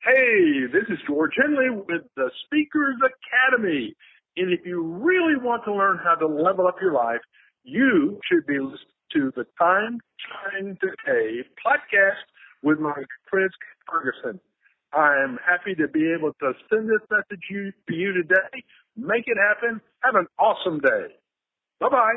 Hey, this is George Hendley with the Speakers Academy. And if you really want to learn how to level up your life, you should be listening to the Time Shine Today podcast with my friend Ferguson. I'm happy to be able to send this message to you today. Make it happen. Have an awesome day. Bye-bye.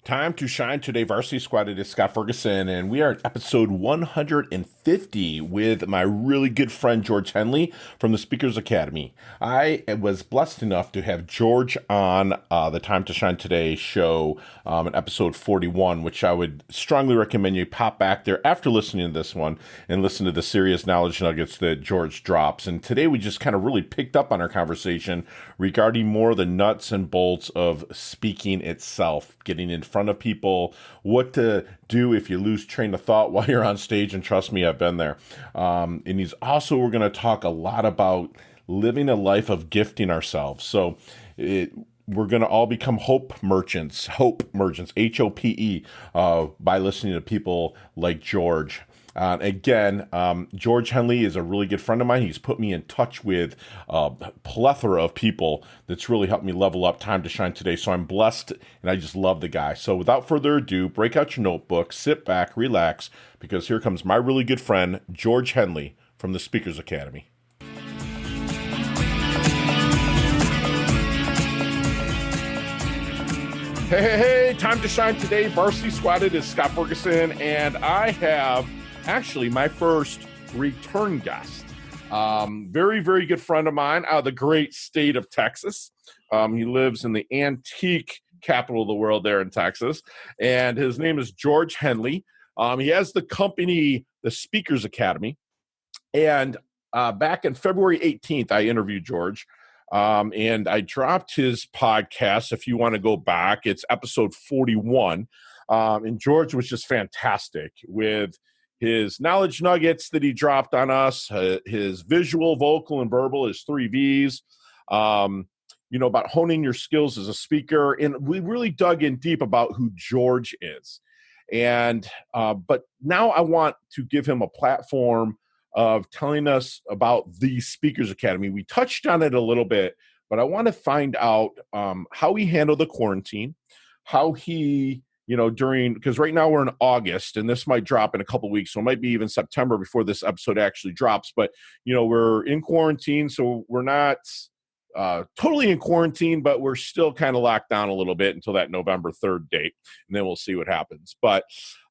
Time to Shine Today Varsity Squad. It is Scott Ferguson, and we are at episode 150 with my really good friend George Hendley from the Speakers Academy. I was blessed enough to have George on the Time to Shine Today show in episode 41, which I would strongly recommend you pop back there after listening to this one and listen to the serious knowledge nuggets that George drops. And today we just kind of really picked up on our conversation regarding more of the nuts and bolts of speaking itself, getting in front of people, what to do if you lose train of thought while you're on stage, and trust me, I've been there. And we're going to talk a lot about living a life of gifting ourselves. So we're going to all become hope merchants, H-O-P-E, by listening to people like George. George Hendley is a really good friend of mine. He's put me in touch with a plethora of people that's really helped me level up Time to Shine Today. So I'm blessed, and I just love the guy. So without further ado, break out your notebook, sit back, relax, because here comes my really good friend, George Hendley from the Speakers Academy. Hey, Time to Shine Today, Varsity Squad. It is Scott Ferguson, and I have actually my first return guest. Very, very good friend of mine out of the great state of Texas. He lives in the antique capital of the world there in Texas, and his name is George Hendley. He has the company, the Speakers Academy, and back in February 18th, I interviewed George. And I dropped his podcast. If you want to go back, it's episode 41. And George was just fantastic with his knowledge nuggets that he dropped on us, his visual, vocal, and verbal, his 3 Vs, about honing your skills as a speaker. And we really dug in deep about who George is. And but now I want to give him a platform of telling us about the Speakers Academy. We touched on it a little bit, but I want to find out how he handled the quarantine, how he, because right now we're in August, and this might drop in a couple of weeks, so it might be even September before this episode actually drops. But, we're in quarantine, so we're not totally in quarantine, but we're still kind of locked down a little bit until that November 3rd date, and then we'll see what happens. But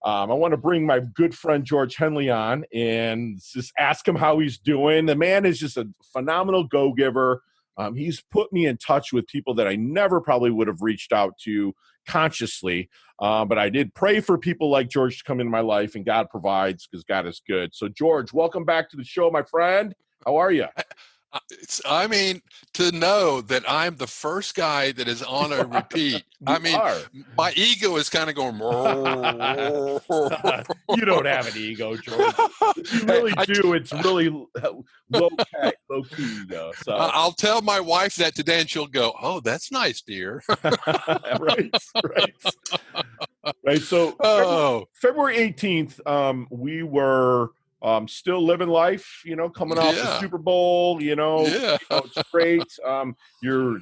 I want to bring my good friend George Hendley on and just ask him how he's doing. The man is just a phenomenal go-giver. He's put me in touch with people that I never probably would have reached out to consciously, but I did pray for people like George to come into my life, and God provides because God is good. So, George, welcome back to the show, my friend. How are you? To know that I'm the first guy that is on a repeat. My ego is kind of going. You don't have an ego, George. If you really do. It's really low key ego. So I'll tell my wife that today, and she'll go, "Oh, that's nice, dear." Right. So, February 18th, we were still living life, coming off the Super Bowl, it's great. Your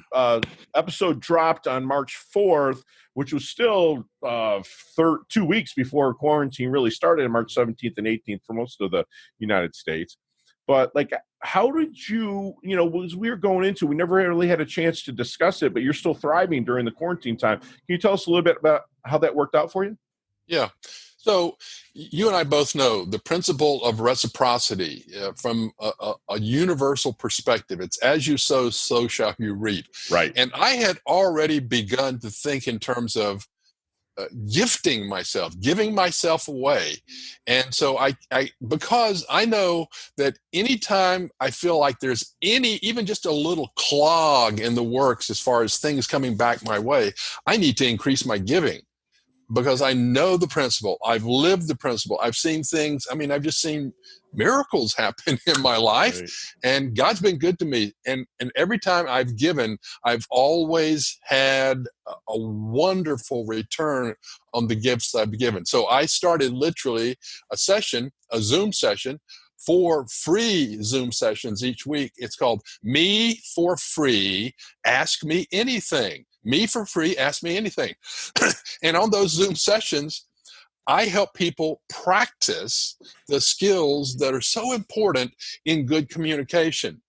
episode dropped on March 4th, which was still 2 weeks before quarantine really started, on March 17th and 18th for most of the United States. But how did you, as we were going into, we never really had a chance to discuss it, but you're still thriving during the quarantine time. Can you tell us a little bit about how that worked out for you? Yeah. So you and I both know the principle of reciprocity from a universal perspective. It's as you sow, so shall you reap. Right. And I had already begun to think in terms of gifting myself, giving myself away. And so I because I know that anytime I feel like there's even just a little clog in the works as far as things coming back my way, I need to increase my giving. Because I know the principle. I've lived the principle. I've seen things. I've just seen miracles happen in my life. Right. And God's been good to me. And every time I've given, I've always had a wonderful return on the gifts I've given. So I started literally a Zoom session 4 free Zoom sessions each week. It's called Me for Free, Ask Me Anything. Me for free, ask me anything. And on those Zoom sessions, I help people practice the skills that are so important in good communication.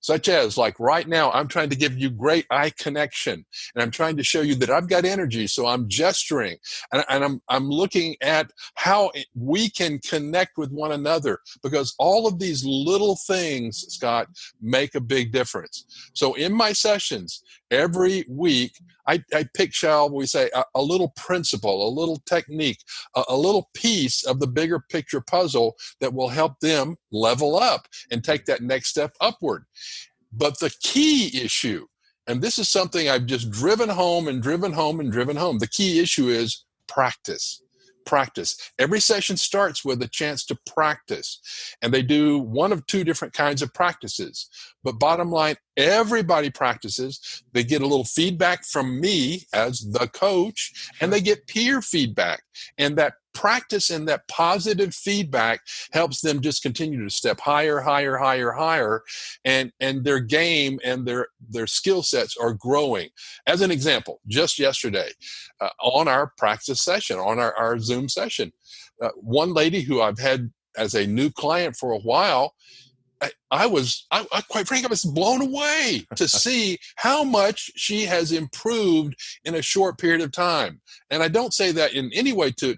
Such as, like right now, I'm trying to give you great eye connection, and I'm trying to show you that I've got energy, so I'm gesturing, and I'm looking at how we can connect with one another, because all of these little things, Scott, make a big difference. So in my sessions, every week, I pick, shall we say, a little principle, a little technique, a little piece of the bigger picture puzzle that will help them level up and take that next step upward. But the key issue, and this is something I've just driven home and driven home and driven home, the key issue is practice. Practice. Every session starts with a chance to practice, and they do one of 2 different kinds of practices. But bottom line, everybody practices. They get a little feedback from me as the coach, and they get peer feedback. And that practice and that positive feedback helps them just continue to step higher, higher, higher, higher, and their game and their skill sets are growing. As an example, just yesterday, on our practice session, on our Zoom session, one lady who I've had as a new client for a while, I quite frankly, I was blown away to see how much she has improved in a short period of time. And I don't say that in any way to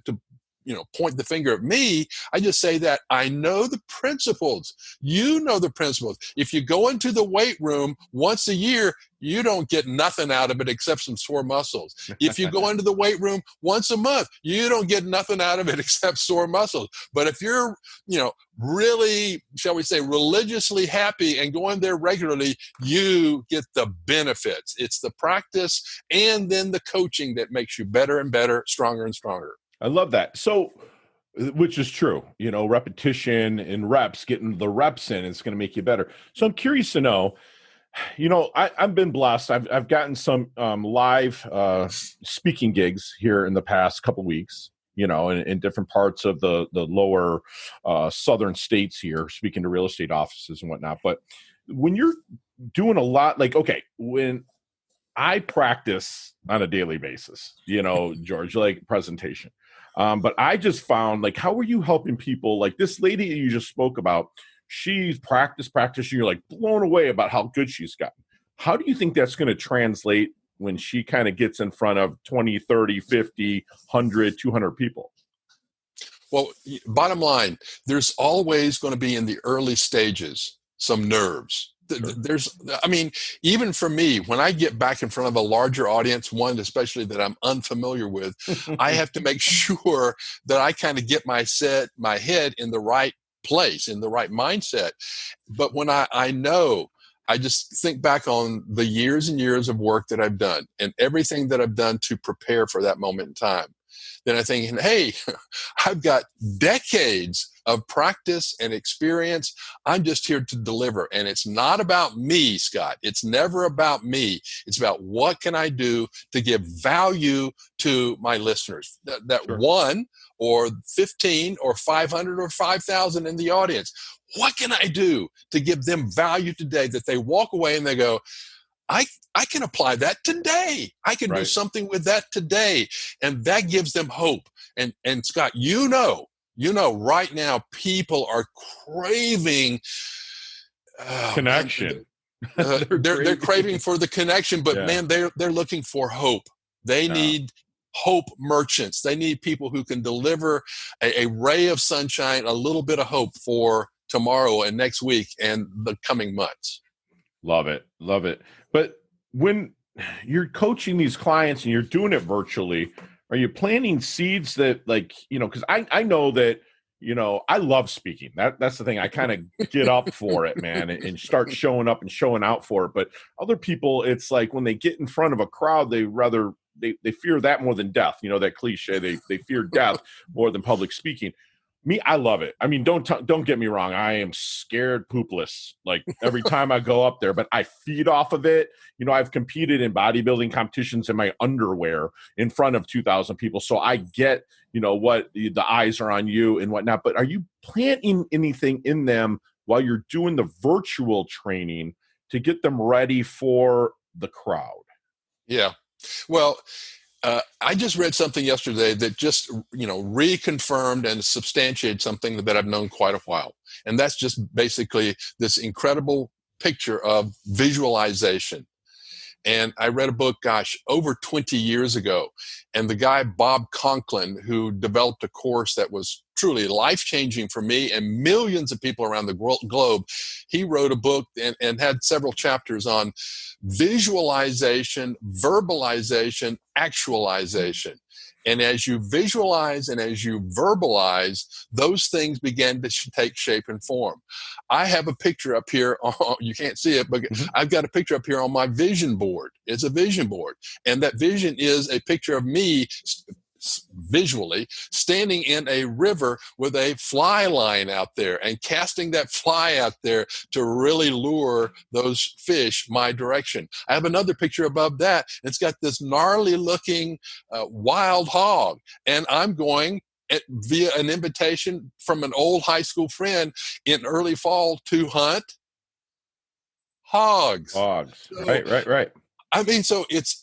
point the finger at me. I just say that I know the principles. You know the principles. If you go into the weight room once a year, you don't get nothing out of it except some sore muscles. If you go into the weight room once a month, you don't get nothing out of it except sore muscles. But if you're, really, shall we say, religiously happy and going there regularly, you get the benefits. It's the practice and then the coaching that makes you better and better, stronger and stronger. I love that. So, which is true, repetition and reps, getting the reps in, it's going to make you better. So I'm curious to know, I've been blessed. I've gotten some live speaking gigs here in the past couple of weeks, in different parts of the lower southern states here, speaking to real estate offices and whatnot. But when you're doing a lot, when I practice on a daily basis, George, like presentation. But I just found, how are you helping people? Like this lady you just spoke about, she's practice, and you're like blown away about how good she's gotten. How do you think that's going to translate when she kind of gets in front of 20, 30, 50, 100, 200 people? Well, bottom line, there's always going to be in the early stages some nerves. Sure. Even for me, when I get back in front of a larger audience, one especially that I'm unfamiliar with, I have to make sure that I kind of get my head in the right place, in the right mindset. But when I know, I just think back on the years and years of work that I've done and everything that I've done to prepare for that moment in time. Then I think, hey, I've got decades of practice and experience. I'm just here to deliver. And it's not about me, Scott. It's never about me. It's about what can I do to give value to my listeners. That Sure. 1 or 15 or 500 or 5,000 in the audience. What can I do to give them value today that they walk away and they go, I can apply that today. I can do something with that today. And that gives them hope. And Scott, right now people are craving connection. They're craving for the connection, but man, they're looking for hope. They need hope merchants. They need people who can deliver a ray of sunshine, a little bit of hope for tomorrow and next week and the coming months. Love it. But when you're coaching these clients and you're doing it virtually, are you planting seeds that because I know that, I love speaking. That's the thing. I kind of get up for it, man, and start showing up and showing out for it. But other people, it's like when they get in front of a crowd, they fear that more than death. That cliche, they fear death more than public speaking. I love it. I mean, don't get me wrong. I am scared poopless like every time I go up there, but I feed off of it. You know, I've competed in bodybuilding competitions in my underwear in front of 2,000 people. So I get, you know, what the eyes are on you and whatnot. But are you planting anything in them while you're doing the virtual training to get them ready for the crowd? Yeah. Well, I just read something yesterday that just, reconfirmed and substantiated something that I've known quite a while. And that's just basically this incredible picture of visualization. And I read a book, over 20 years ago. And the guy, Bob Conklin, who developed a course that was truly life-changing for me and millions of people around the globe, he wrote a book and had several chapters on visualization, verbalization, actualization. And as you visualize and as you verbalize, those things begin to take shape and form. I have a picture up here. You can't see it, but I've got a picture up here on my vision board. It's a vision board. And that vision is a picture of me visually standing in a river with a fly line out there and casting that fly out there to really lure those fish my direction. I have another picture above that. It's got this gnarly looking wild hog, and I'm going via an invitation from an old high school friend in early fall to hunt hogs. So, right. I mean, so it's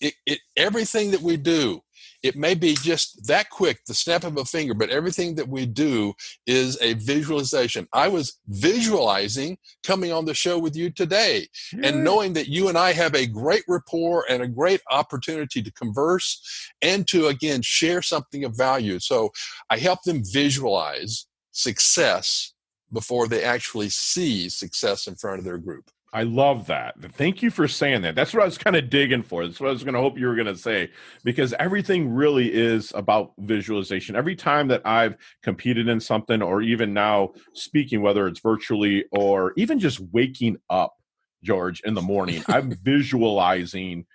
everything that we do. It may be just that quick, the snap of a finger, but everything that we do is a visualization. I was visualizing coming on the show with you today and knowing that you and I have a great rapport and a great opportunity to converse and to, again, share something of value. So I help them visualize success before they actually see success in front of their group. I love that. Thank you for saying that. That's what I was kind of digging for. That's what I was going to hope you were going to say, because everything really is about visualization. Every time that I've competed in something, or even now speaking, whether it's virtually or even just waking up, George, in the morning, I'm visualizing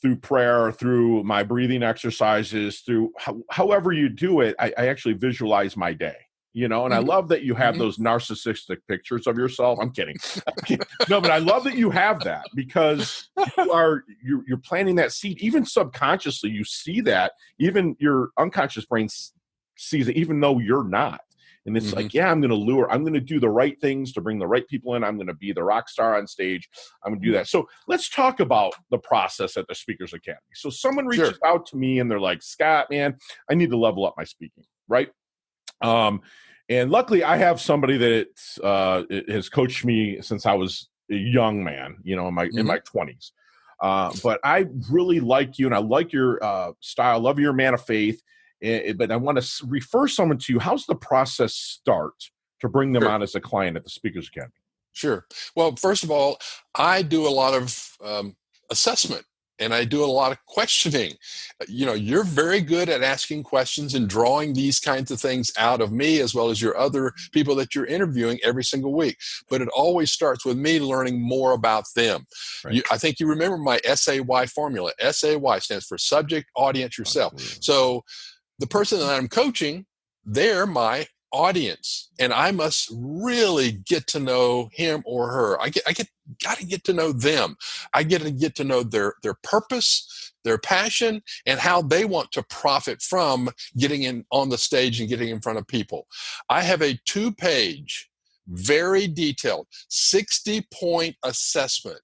through prayer, through my breathing exercises, through however you do it. I actually visualize my day. You know, and I love that you have those narcissistic pictures of yourself. I'm kidding. No, but I love that you have that, because you're planting that seed. Even subconsciously, you see that. Even your unconscious brain sees it, even though you're not. And it's like, yeah, I'm going to do the right things to bring the right people in. I'm going to be the rock star on stage. I'm going to do that. So let's talk about the process at the Speakers Academy. So someone reaches out to me and they're like, Scott, man, I need to level up my speaking, right? And luckily, I have somebody that has coached me since I was a young man, you know, in my 20s. But I really like you, and I like your style. Love your man of faith. But I want to refer someone to you. How's the process start to bring them on as a client at the Speakers Academy? Sure. Well, first of all, I do a lot of assessment. And I do a lot of questioning. You know, you're very good at asking questions and drawing these kinds of things out of me, as well as your other people that you're interviewing every single week. But it always starts with me learning more about them. Right. I think you remember my S.A.Y formula. S.A.Y stands for subject, audience, yourself. So the person that I'm coaching, they're my audience, and I must really get to know him or her. I got to get to know them. I get to know their purpose, their passion, and how they want to profit from getting in on the stage and getting in front of people. I have a 2-page, very detailed 60-point assessment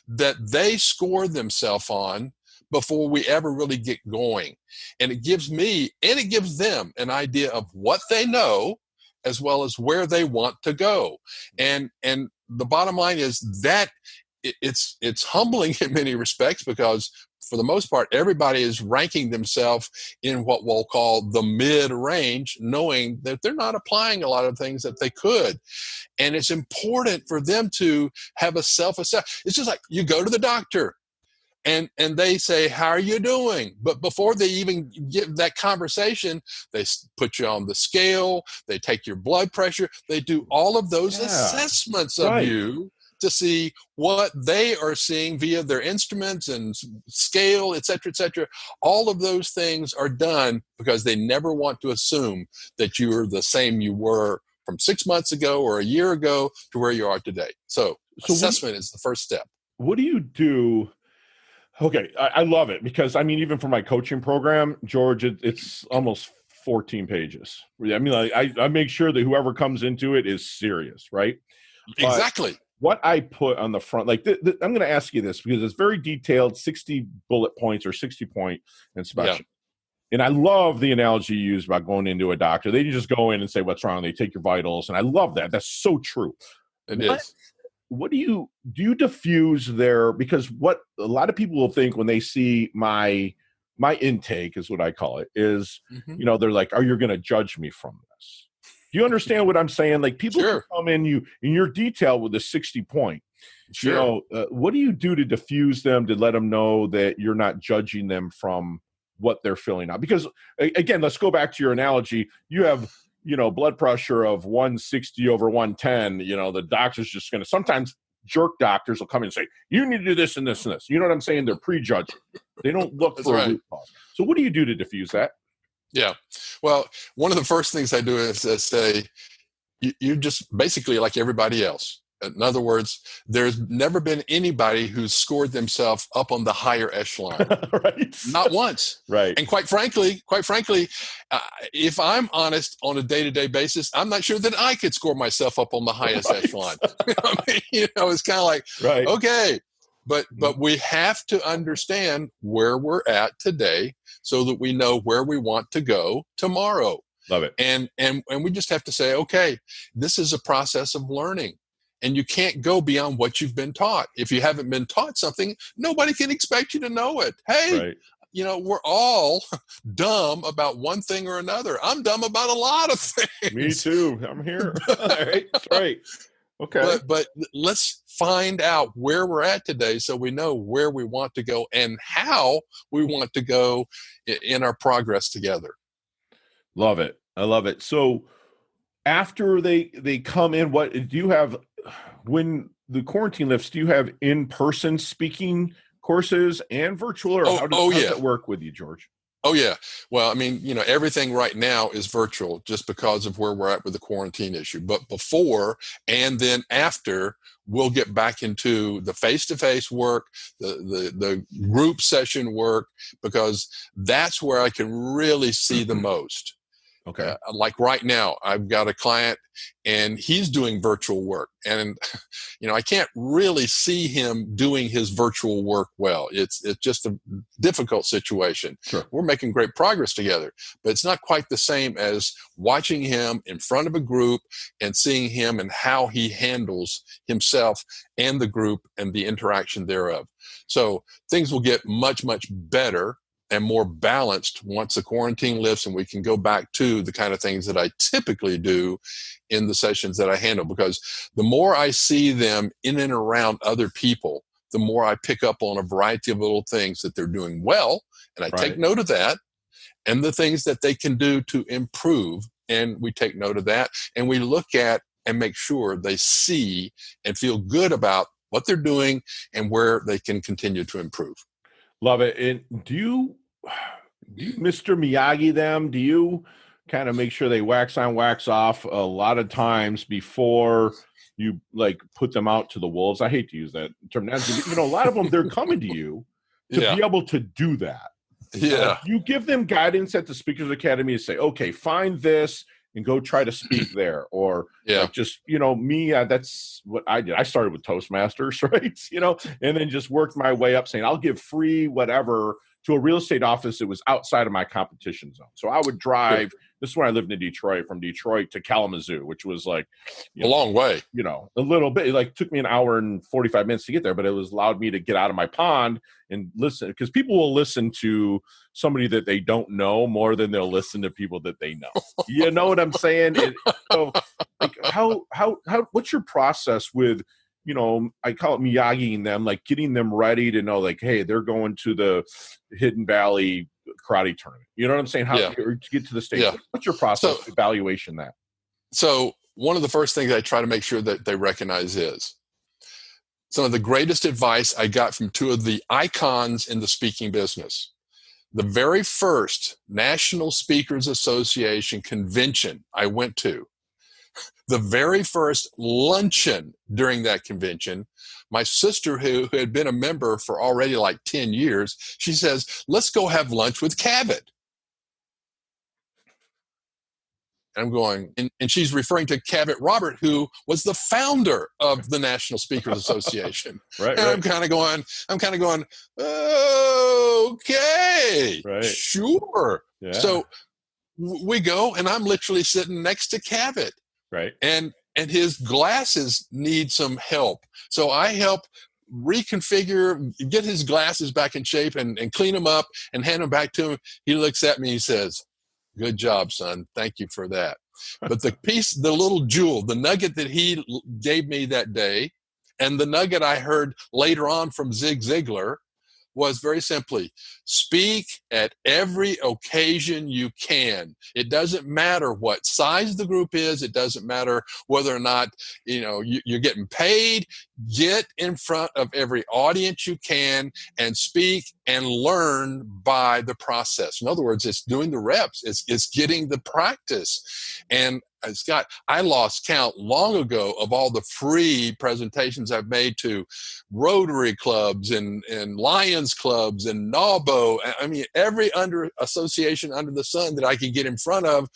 that they score themselves on before we ever really get going. And it gives me and it gives them an idea of what they know, as well as where they want to go. And the bottom line is that it's humbling in many respects, because for the most part, everybody is ranking themselves in what we'll call the mid-range, knowing that they're not applying a lot of things that they could. And it's important for them to have a self-assessment. It's just like you go to the doctor, and they say, how are you doing? But before they even give that conversation, they put you on the scale, they take your blood pressure, they do all of those assessments of you to see what they are seeing via their instruments and scale, et cetera, et cetera. All of those things are done because they never want to assume that you're the same you were from 6 months ago or a year ago to where you are today. So assessment is the first step. What do you do? Okay, I love it because, I mean, even for my coaching program, George, it's almost 14 pages. I mean, I make sure that whoever comes into it is serious, right? Exactly. But what I put on the front, like I'm going to ask you this because it's very detailed, 60 bullet points or 60-point inspection. Yeah. And I love the analogy you used about going into a doctor. They just go in and say, what's wrong? They take your vitals. And I love that. That's so true. It is. What do you diffuse there? Because what a lot of people will think when they see my intake is what I call it is, they're like, are you going to judge me from this? Do you understand what I'm saying? Like people Sure. come in your detail with a 60-point. Sure. What do you do to diffuse them to let them know that you're not judging them from what they're filling out? Because again, let's go back to your analogy. You have blood pressure of 160 over 110, the doctor's just going to, sometimes jerk doctors will come in and say, you need to do this and this and this. You know what I'm saying? They're prejudging. They don't look for a root cause. So what do you do to diffuse that? Yeah. Well, one of the first things I do is say, you're just basically like everybody else. In other words, there's never been anybody who's scored themselves up on the higher echelon. Right. Not once. Right. And quite frankly, if I'm honest on a day-to-day basis, I'm not sure that I could score myself up on the highest echelon. It's kind of like, right. Okay, but we have to understand where we're at today so that we know where we want to go tomorrow. Love it. And we just have to say, okay, this is a process of learning. And you can't go beyond what you've been taught. If you haven't been taught something, nobody can expect you to know it. Hey, right. We're all dumb about one thing or another. I'm dumb about a lot of things. Me too. I'm here. All right. That's right. Okay. But let's find out where we're at today so we know where we want to go and how we want to go in our progress together. Love it. I love it. So after they come in, what do you have when the quarantine lifts? Do you have in-person speaking courses and virtual, or how does that work with you, George? Oh yeah. Well, I mean, everything right now is virtual just because of where we're at with the quarantine issue. But before and then after, we'll get back into the face-to-face work, the group session work, because that's where I can really see the most. Okay. Like right now, I've got a client and he's doing virtual work, and I can't really see him doing his virtual work well. It's just a difficult situation. Sure. We're making great progress together, but it's not quite the same as watching him in front of a group and seeing him and how he handles himself and the group and the interaction thereof. So things will get much, much better and more balanced once the quarantine lifts and we can go back to the kind of things that I typically do in the sessions that I handle. Because the more I see them in and around other people, the more I pick up on a variety of little things that they're doing well, and I take note of that, and the things that they can do to improve, and we take note of that, and we look at and make sure they see and feel good about what they're doing and where they can continue to improve. Love it. And do you Mr. Miyagi them? Do you kind of make sure they wax on, wax off a lot of times before you put them out to the wolves? I hate to use that terminology. A lot of them, they're coming to you to be able to do that. Yeah. You give them guidance at the Speakers Academy to say, okay, find this and go try to speak there. Or me, that's what I did. I started with Toastmasters, right? And then just worked my way up saying, I'll give free whatever to a real estate office that was outside of my competition zone. So I would drive, this is when I lived in Detroit, from Detroit to Kalamazoo, which was a long way, a little bit. It took me an hour and 45 minutes to get there, but it was allowed me to get out of my pond and listen, because people will listen to somebody that they don't know more than they'll listen to people that they know. You know what I'm saying? So what's your process with, I call it Miyagiing them, getting them ready to know, hey, they're going to the Hidden Valley karate tournament. You know what I'm saying? Or to get to the stage. What's your process evaluation that? So one of the first things I try to make sure that they recognize is some of the greatest advice I got from two of the icons in the speaking business. The very first National Speakers Association convention I went to, the very first luncheon during that convention, my sister, who had been a member for already like 10 years, she says, let's go have lunch with Cavett. And I'm going, and she's referring to Cavett Robert, who was the founder of the National Speakers Association. Right, and right. I'm kind of going, okay, Right. sure. Yeah. So we go, and I'm literally sitting next to Cavett. Right. And his glasses need some help. So I help reconfigure, get his glasses back in shape and clean them up and hand them back to him. He looks at me, he says, good job, son. Thank you for that. But the little jewel, the nugget that he gave me that day, and the nugget I heard later on from Zig Ziglar was very simply, speak at every occasion you can. It doesn't matter what size the group is. It doesn't matter whether or not, you're getting paid. Get in front of every audience you can and speak and learn by the process. In other words, it's doing the reps. It's getting the practice. And Scott, I lost count long ago of all the free presentations I've made to Rotary clubs and Lions clubs and NAWBO. I mean, every association under the sun that I could get in front of,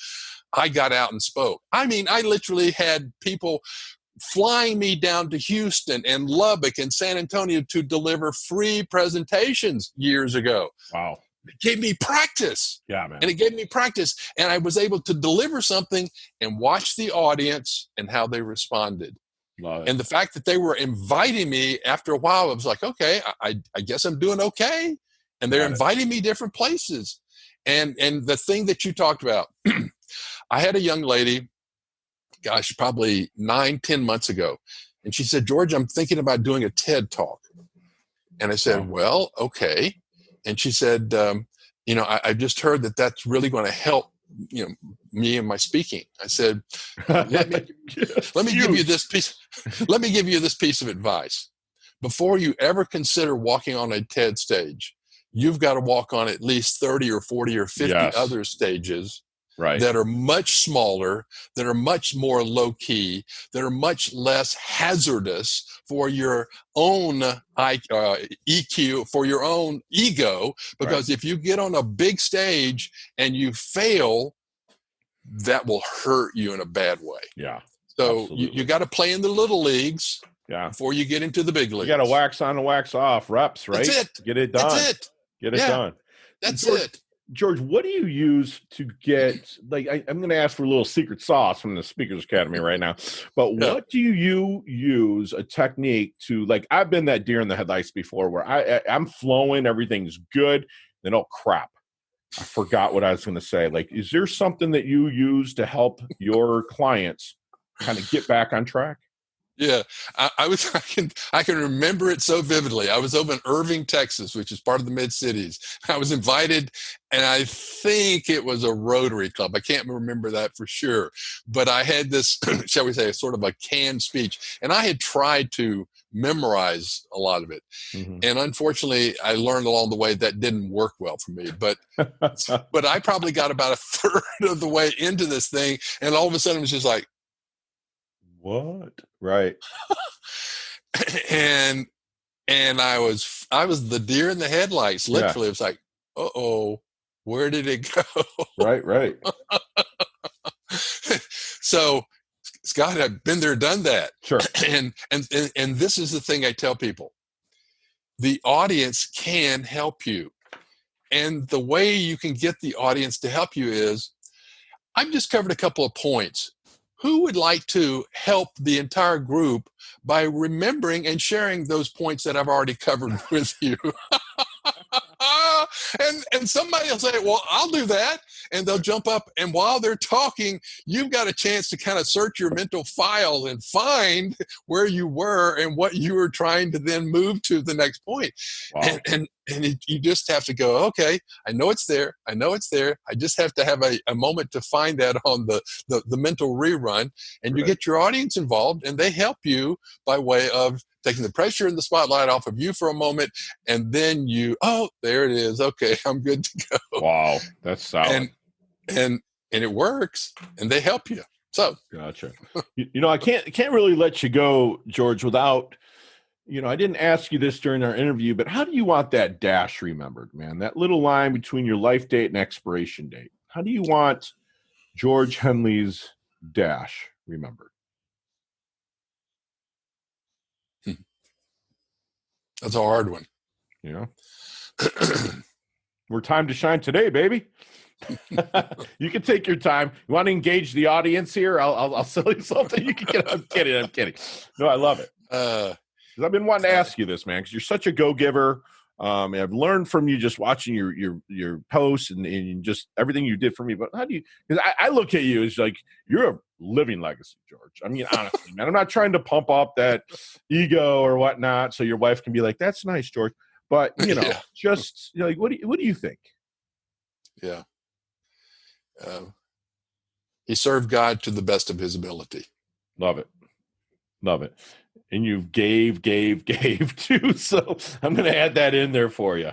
I got out and spoke. I mean, I literally had people flying me down to Houston and Lubbock and San Antonio to deliver free presentations years ago. Wow. It gave me practice. Yeah, man. And it gave me practice. And I was able to deliver something and watch the audience and how they responded. Love it. And the fact that they were inviting me after a while, I was like, okay, I guess I'm doing okay. And they're inviting me different places. And the thing that you talked about, I had a young lady, gosh, probably 9-10 months ago. And she said, George, I'm thinking about doing a TED Talk. And I said, well, okay. And she said, I just heard that that's really going to help, me and my speaking. I said, let me give you this piece of advice. Before you ever consider walking on a TED stage, you've got to walk on at least 30 or 40 or 50 other stages. Right. That are much smaller, that are much more low-key, that are much less hazardous for your own EQ, for your own ego. Because if you get on a big stage and you fail, that will hurt you in a bad way. Yeah. So you got to play in the little leagues before you get into the big leagues. You got to wax on and wax off reps, right? That's it. Get it done. That's it. Get it done. That's it. George, what do you use to get, I'm going to ask for a little secret sauce from the Speakers Academy right now, but what do you use a technique to, I've been that deer in the headlights before where I'm flowing, everything's good, then, oh, crap, I forgot what I was going to say. Is there something that you use to help your clients kind of get back on track? Yeah, I can remember it so vividly. I was over in Irving, Texas, which is part of the Mid-Cities. I was invited, and I think it was a Rotary club. I can't remember that for sure. But I had this, shall we say, sort of a canned speech. And I had tried to memorize a lot of it. Mm-hmm. And unfortunately, I learned along the way that didn't work well for me. But I probably got about a third of the way into this thing, and all of a sudden it was just like, what? Right. and I was the deer in the headlights. Literally, it was like, uh-oh, where did it go? Right. So, Scott, I've been there, done that. Sure. And this is the thing I tell people: the audience can help you, and the way you can get the audience to help you is, I've just covered a couple of points. Who would like to help the entire group by remembering and sharing those points that I've already covered with you? And somebody will say, well, I'll do that. And they'll jump up. And while they're talking, you've got a chance to kind of search your mental file and find where you were and what you were trying to then move to the next point. Wow. And you just have to go, okay, I know it's there. I just have to have a moment to find that on the mental rerun. And you get your audience involved, and they help you by way of taking the pressure and the spotlight off of you for a moment, and then there it is. Okay, I'm good to go. Wow, that's solid. And it works, and they help you. So gotcha. I can't really let you go, George, without, I didn't ask you this during our interview, but how do you want that dash remembered, man? That little line between your life date and expiration date. How do you want George Hendley's dash remembered? That's a hard one. We're time to shine today, baby. You can take your time. You want to engage the audience here? I'll sell you something. You can get. I'm kidding. No, I love it. 'Cause I've been wanting to ask you this, man, because you're such a go-giver. I've learned from you just watching your posts and just everything you did for me. But how do you? Because I look at you as like you're a living legacy, George. I mean, honestly, man, I'm not trying to pump up that ego or whatnot, so your wife can be like, "That's nice, George." But just like, what do you think? Yeah. He served God to the best of his ability. Love it. And you gave too. So I'm going to add that in there for you.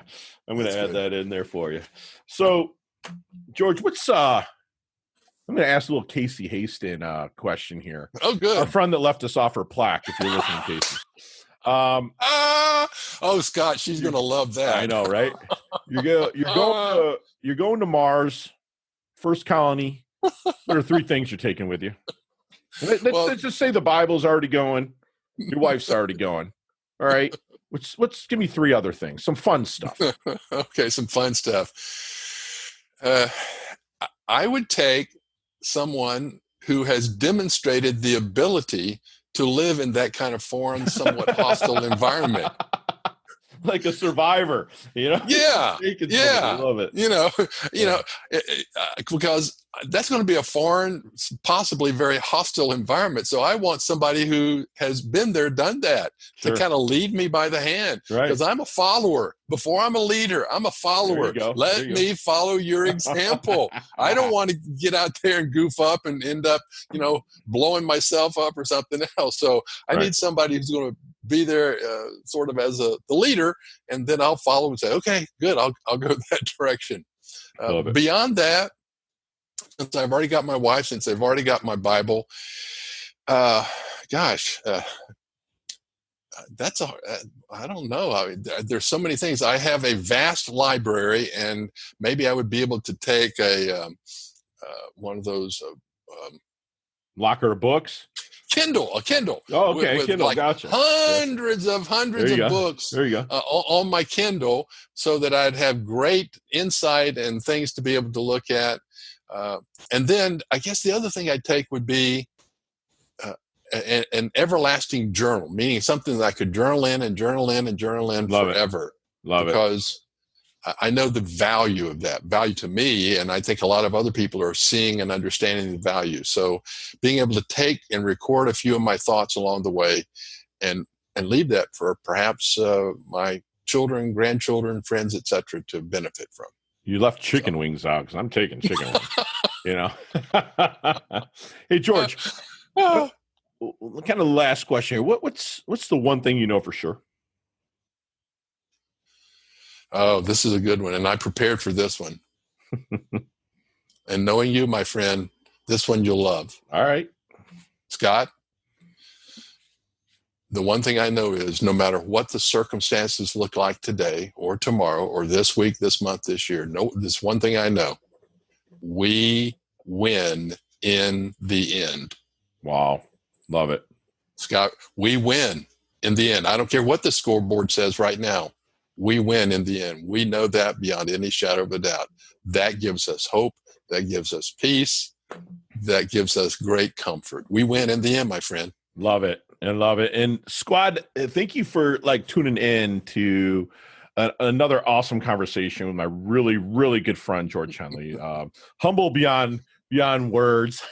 So, George, I'm going to ask a little Casey Haston question here. Oh, good. Our friend that left us off her plaque, if you're listening, Casey. Scott, she's going to love that. I know, right? You're going to Mars, first colony. What are 3 things you're taking with you? Let's just say the Bible's already going. Your wife's already going. All right. Let's give me 3 other things. Some fun stuff. Okay, some fun stuff. I would take someone who has demonstrated the ability to live in that kind of foreign, somewhat hostile environment. Like a survivor, Yeah. I love it. Because that's going to be a foreign, possibly very hostile environment. So I want somebody who has been there, done that, to kind of lead me by the hand. Because I'm a follower. Before I'm a leader, I'm a follower. Let me follow your example. I don't want to get out there and goof up and end up, blowing myself up or something else. So I need somebody who's going to be there sort of as the leader, and then I'll follow and say, okay, good, I'll go that direction. Beyond that, since I've already got my wife, since I've already got my Bible, that's I don't know. I mean, there's so many things. I have a vast library, and maybe I would be able to take one of those locker of books. A Kindle. Oh, okay, with Kindle. Like gotcha. Hundreds of books. There you go. On my Kindle, so that I'd have great insight and things to be able to look at. And then I guess the other thing I'd take would be an everlasting journal, meaning something that I could journal in forever. Love it. Because I know the value of that, value to me, and I think a lot of other people are seeing and understanding the value. So being able to take and record a few of my thoughts along the way and leave that for perhaps my children, grandchildren, friends, etc., to benefit from. You left chicken wings out, because I'm taking chicken wings, Hey, George, kind of last question here. What's the one thing you know for sure? Oh, this is a good one. And I prepared for this one. And knowing you, my friend, this one you'll love. All right. Scott, the one thing I know is no matter what the circumstances look like today or tomorrow or this week, this month, this year, this one thing I know, we win in the end. Wow. Love it. Scott, we win in the end. I don't care what the scoreboard says right now. We win in the end. We know that beyond any shadow of a doubt. That gives us hope. That gives us peace. That gives us great comfort. We win in the end, my friend. Love it. And squad, thank you for tuning in to another awesome conversation with my really, really good friend, George Hendley. Humble beyond words.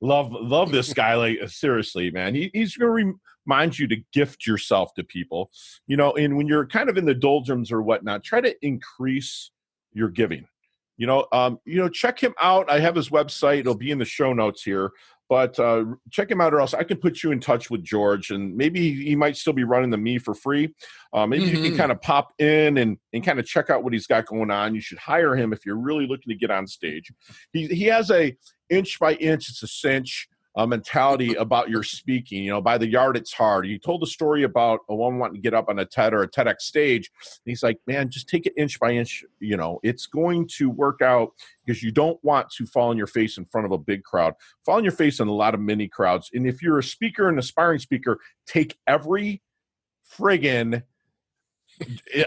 love this guy. Seriously, man, he's going to remind you to gift yourself to people, and when you're kind of in the doldrums or whatnot, try to increase your giving. Check him out. I have his website. It'll be in the show notes here. But check him out, or else I can put you in touch with George, and maybe he might still be running the Me for free. Maybe you can kind of pop in and kind of check out what he's got going on. You should hire him if you're really looking to get on stage. He has a inch by inch, it's a cinch mentality about your speaking. By the yard, it's hard. You told a story about a woman wanting to get up on a TED or a TEDx stage. And he's like, man, just take it inch by inch. It's going to work out, because you don't want to fall on your face in front of a big crowd. Fall on your face in a lot of mini crowds. And if you're a speaker, an aspiring speaker, take every friggin'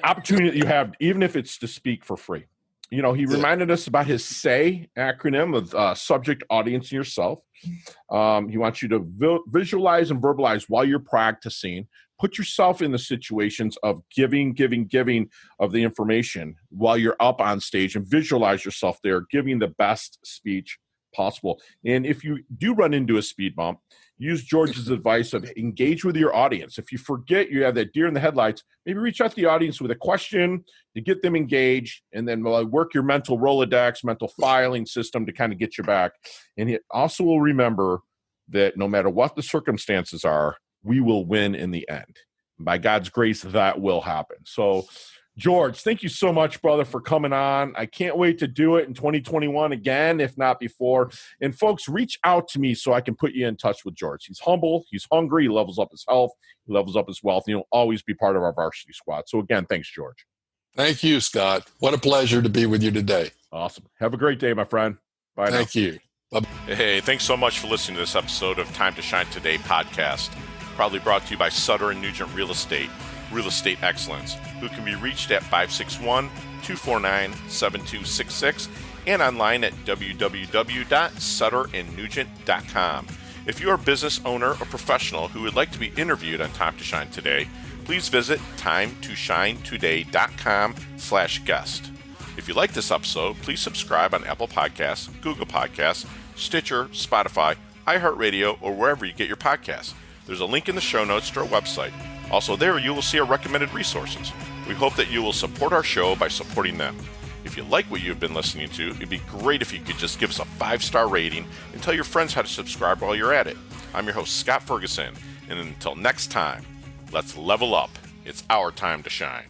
opportunity that you have, even if it's to speak for free. He reminded us about his S.A.Y acronym of subject, audience, and yourself. He wants you to visualize and verbalize while you're practicing. Put yourself in the situations of giving of the information while you're up on stage, and visualize yourself there giving the best speech possible. And if you do run into a speed bump, use George's advice of engage with your audience. If you forget you have that deer in the headlights, maybe reach out to the audience with a question to get them engaged, and then work your mental Rolodex, mental filing system to kind of get you back. And he also will remember that no matter what the circumstances are, we will win in the end. By God's grace, that will happen. So, George, thank you so much, brother, for coming on. I can't wait to do it in 2021 again, if not before. And folks, reach out to me so I can put you in touch with George. He's humble. He's hungry. He levels up his health. He levels up his wealth. And he'll always be part of our varsity squad. So again, thanks, George. Thank you, Scott. What a pleasure to be with you today. Awesome. Have a great day, my friend. Bye now. Thank you. Bye. Hey, thanks so much for listening to this episode of Time to Shine Today podcast. Proudly brought to you by Sutter & Nugent Real Estate Excellence, who can be reached at 561-249-7266 and online at www.sutterandnugent.com. If you're a business owner or professional who would like to be interviewed on Time to Shine Today, please visit timetoshinetoday.com/guest. If you like this episode, please subscribe on Apple Podcasts, Google Podcasts, Stitcher, Spotify, iHeartRadio, or wherever you get your podcasts. There's a link in the show notes to our website. Also there, you will see our recommended resources. We hope that you will support our show by supporting them. If you like what you've been listening to, it'd be great if you could just give us a 5-star rating and tell your friends how to subscribe while you're at it. I'm your host, Scott Ferguson, and until next time, let's level up. It's our time to shine.